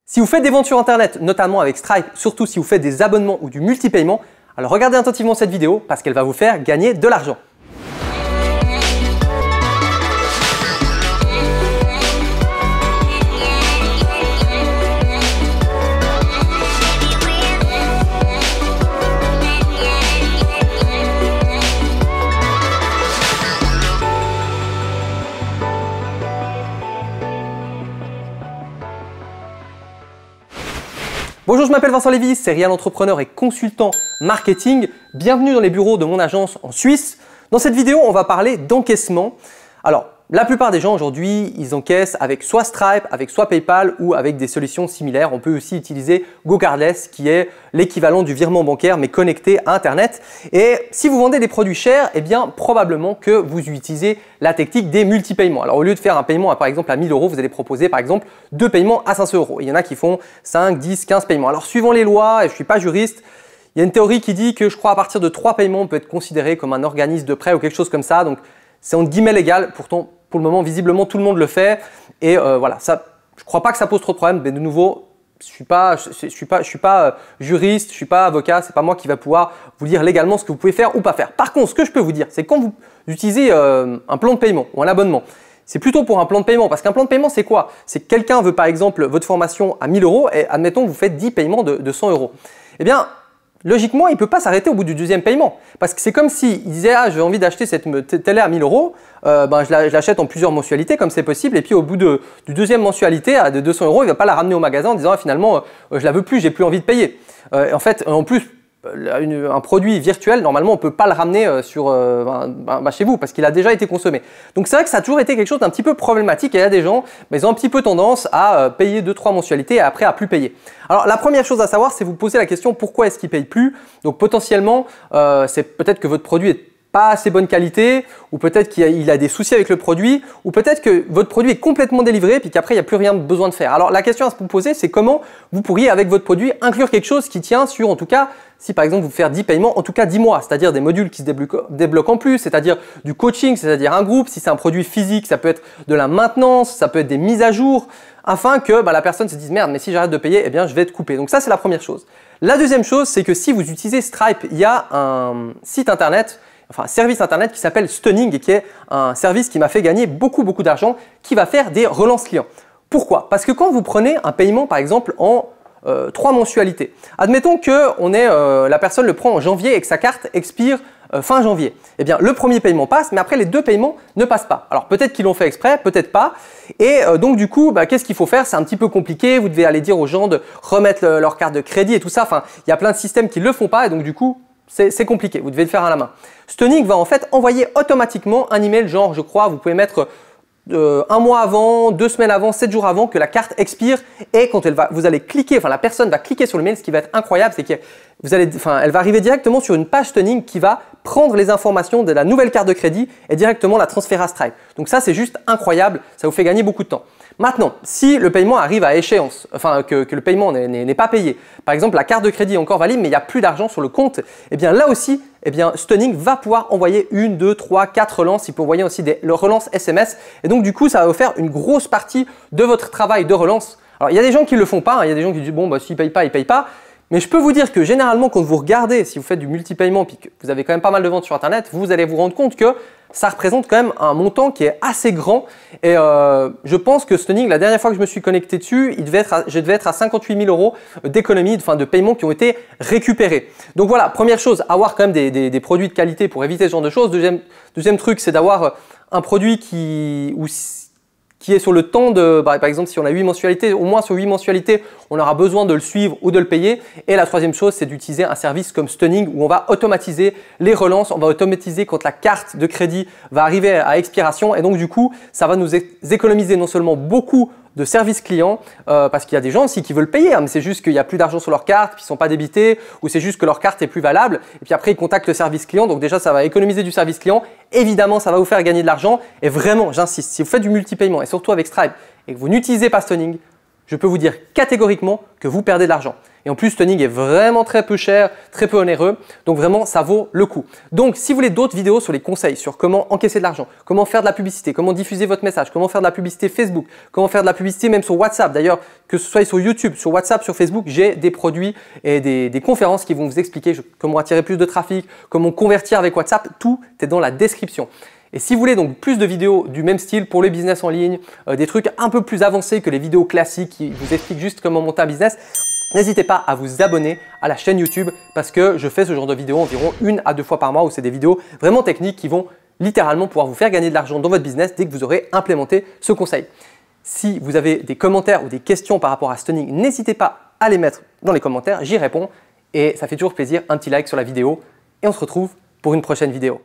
Si vous faites des ventes sur Internet, notamment avec Stripe, surtout si vous faites des abonnements ou du multi-paiement, alors regardez attentivement cette vidéo parce qu'elle va vous faire gagner de l'argent. Bonjour, je m'appelle Vincent Lévy, serial entrepreneur et consultant marketing. Bienvenue dans les bureaux de mon agence en Suisse. Dans cette vidéo, on va parler d'encaissement. Alors, la plupart des gens aujourd'hui, ils encaissent avec soit Stripe, avec soit PayPal ou avec des solutions similaires. On peut aussi utiliser GoCardless qui est l'équivalent du virement bancaire mais connecté à Internet. Et si vous vendez des produits chers, eh bien probablement que vous utilisez la technique des multi-paiements. Alors au lieu de faire un paiement par exemple à 1000 €, vous allez proposer par exemple 2 paiements à 500 €. Il y en a qui font 5, 10, 15 paiements. Alors suivant les lois, et je ne suis pas juriste, il y a une théorie qui dit que je crois à partir de 3 paiements, on peut être considéré comme un organisme de prêt ou quelque chose comme ça. Donc c'est entre guillemets légal. Pourtant, pour le moment, visiblement, tout le monde le fait. Et voilà, ça, je ne crois pas que ça pose trop de problèmes. Mais de nouveau, je suis pas juriste, je ne suis pas avocat. Ce n'est pas moi qui va pouvoir vous dire légalement ce que vous pouvez faire ou pas faire. Par contre, ce que je peux vous dire, c'est quand vous utilisez un plan de paiement ou un abonnement, c'est plutôt pour un plan de paiement. Parce qu'un plan de paiement, c'est quoi? C'est que quelqu'un veut par exemple votre formation à 1000 € et admettons que vous faites 10 paiements de 100 €. Eh bien, logiquement, il ne peut pas s'arrêter au bout du deuxième paiement. Parce que c'est comme s'il disait « Ah, j'ai envie d'acheter cette télé à 1000 €, je l'achète en plusieurs mensualités comme c'est possible. » Et puis au bout du deuxième mensualité de 200 €, il ne va pas la ramener au magasin en disant ah, « Finalement, je ne la veux plus, j'ai plus envie de payer. » En fait, en plus, un produit virtuel, normalement, on ne peut pas le ramener chez vous parce qu'il a déjà été consommé. Donc c'est vrai que ça a toujours été quelque chose d'un petit peu problématique et il y a des gens, ils ont un petit peu tendance à payer 2-3 mensualités et après à plus payer. Alors la première chose à savoir, c'est vous poser la question pourquoi est-ce qu'il ne paye plus. Donc potentiellement, c'est peut-être que votre produit est pas assez bonne qualité, ou peut-être qu'il a des soucis avec le produit, ou peut-être que votre produit est complètement délivré puis qu'après il n'y a plus rien besoin de faire. Alors la question à se poser, c'est comment vous pourriez avec votre produit inclure quelque chose qui tient sur, en tout cas, si par exemple vous faites 10 paiements, en tout cas 10 mois, c'est-à-dire des modules qui se débloquent en plus, c'est-à-dire du coaching, c'est-à-dire un groupe, si c'est un produit physique, ça peut être de la maintenance, ça peut être des mises à jour, afin que la personne se dise merde, mais si j'arrête de payer, eh bien je vais être coupé. Donc ça c'est la première chose. La deuxième chose, c'est que si vous utilisez Stripe, il y a un site internet, enfin un service internet qui s'appelle Stunning et qui est un service qui m'a fait gagner beaucoup d'argent, qui va faire des relances clients. Pourquoi? Parce que quand vous prenez un paiement par exemple en 3 mensualités, admettons que la personne le prend en janvier et que sa carte expire fin janvier. Eh bien, le premier paiement passe, mais après les 2 paiements ne passent pas. Alors peut-être qu'ils l'ont fait exprès, peut-être pas. Et donc du coup, qu'est-ce qu'il faut faire? C'est un petit peu compliqué. Vous devez aller dire aux gens de remettre leur carte de crédit et tout ça. Enfin, il y a plein de systèmes qui ne le font pas et donc du coup, c'est compliqué. Vous devez le faire à la main. Stunning va en fait envoyer automatiquement un email genre, je crois, vous pouvez mettre 1 mois avant, 2 semaines avant, 7 jours avant que la carte expire et quand vous allez cliquer, enfin la personne va cliquer sur le mail, ce qui va être incroyable, c'est qu'elle va arriver directement sur une page Stunning qui va prendre les informations de la nouvelle carte de crédit et directement la transférer à Stripe. Donc ça c'est juste incroyable, ça vous fait gagner beaucoup de temps. Maintenant, si le paiement arrive à échéance, enfin que le paiement n'est pas payé, par exemple la carte de crédit est encore valide mais il n'y a plus d'argent sur le compte, eh bien là aussi, Stunning va pouvoir envoyer 1, 2, 3, 4 relances. Il peut envoyer aussi des relances SMS et donc du coup ça va vous faire une grosse partie de votre travail de relance. Alors il y a des gens qui ne le font pas, il y a des gens qui disent bon s'il ne paye pas, il ne paye pas. Mais je peux vous dire que généralement quand vous regardez, si vous faites du multi-paiement puis que vous avez quand même pas mal de ventes sur Internet, vous allez vous rendre compte que ça représente quand même un montant qui est assez grand. Et je pense que Stunning, la dernière fois que je me suis connecté dessus, je devais être à 58 000 € d'économie, de paiements qui ont été récupérés. Donc voilà, première chose, avoir quand même des produits de qualité pour éviter ce genre de choses. Deuxième truc, c'est d'avoir un produit qui est sur le temps de, par exemple, si on a 8 mensualités, au moins sur 8 mensualités, on aura besoin de le suivre ou de le payer. Et la troisième chose, c'est d'utiliser un service comme Stunning où on va automatiser les relances, on va automatiser quand la carte de crédit va arriver à expiration. Et donc, du coup, ça va nous économiser non seulement beaucoup de services clients, parce qu'il y a des gens aussi qui veulent payer, mais c'est juste qu'il n'y a plus d'argent sur leur carte, puis ils ne sont pas débités, ou c'est juste que leur carte est plus valable, et puis après ils contactent le service client, donc déjà ça va économiser du service client, évidemment ça va vous faire gagner de l'argent, et vraiment j'insiste, si vous faites du multi-paiement, et surtout avec Stripe, et que vous n'utilisez pas Stunning, je peux vous dire catégoriquement que vous perdez de l'argent. Et en plus, Stunning est vraiment très peu cher, très peu onéreux. Donc vraiment, ça vaut le coup. Donc, si vous voulez d'autres vidéos sur les conseils, sur comment encaisser de l'argent, comment faire de la publicité, comment diffuser votre message, comment faire de la publicité Facebook, comment faire de la publicité même sur WhatsApp. D'ailleurs, que ce soit sur YouTube, sur WhatsApp, sur Facebook, j'ai des produits et des conférences qui vont vous expliquer comment attirer plus de trafic, comment convertir avec WhatsApp. Tout est dans la description. Et si vous voulez donc plus de vidéos du même style pour les business en ligne, des trucs un peu plus avancés que les vidéos classiques qui vous expliquent juste comment monter un business, n'hésitez pas à vous abonner à la chaîne YouTube parce que je fais ce genre de vidéos environ 1 à 2 fois par mois où c'est des vidéos vraiment techniques qui vont littéralement pouvoir vous faire gagner de l'argent dans votre business dès que vous aurez implémenté ce conseil. Si vous avez des commentaires ou des questions par rapport à Stunning, n'hésitez pas à les mettre dans les commentaires, j'y réponds et ça fait toujours plaisir, un petit like sur la vidéo et on se retrouve pour une prochaine vidéo.